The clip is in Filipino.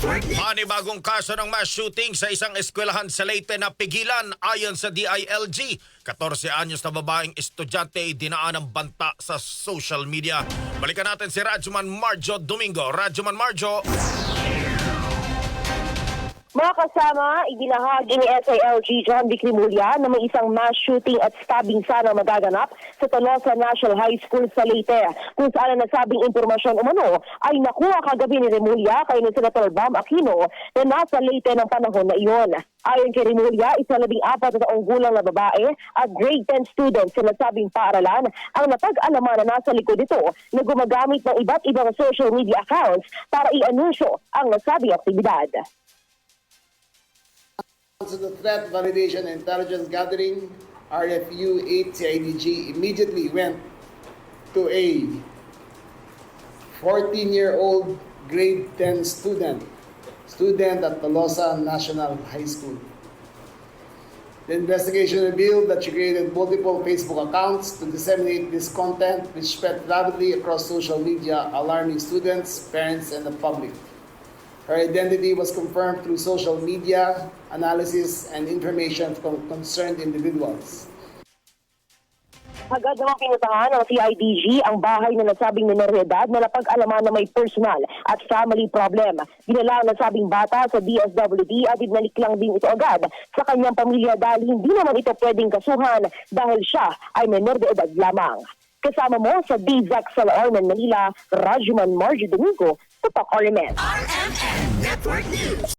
Panibagong kaso ng mass shooting sa isang eskwelahan sa Leyte na pigilan ayon sa DILG. 14 anyos na babaeng estudyante dinaan ng banta sa social media. Balikan natin si Radyoman Marjo Domingo. Radyoman Marjo. Mga kasama, ibinahagi ni SILG John Vic Rimulya na may isang mass shooting at stabbing sana magaganap sa Tolosa National High School sa Leyte, kung saan ang nasabing impormasyon umano ay nakuha kagabi ni Rimulya kay ni Senator Bam Aquino na nasa Leyte ng panahon na iyon. Ayon kay Rimulya, 14 na taong gulang na babae at grade 10 students sa nasabing paaralan ang napag-alaman na nasa likod ito na gumagamit ng iba't ibang social media accounts para i-anunsyo ang nasabing aktibidad. To the threat validation and intelligence gathering, RFU 8 CIDG immediately went to a 14-year-old grade 10 student at Tolosa National High School. The investigation revealed that she created multiple Facebook accounts to disseminate this content, which spread rapidly across social media, alarming students, parents, and the public. Her identity was confirmed through social media analysis and information from concerned individuals. Agad namang pinuntahan ng CIDG ang bahay na nasabing minor de edad na napag-alaman na may personal at family problem. Dinala ang nasabing bata sa DSWD at ibinalik lang din ito agad sa kanyang pamilya dahil hindi naman ito pwedeng kasuhan dahil siya ay minor de edad lamang. Kasama mo sa DZAC sa Orman, Manila, Radyoman Marjo Domingo, Tupak RMN. RMN Network News.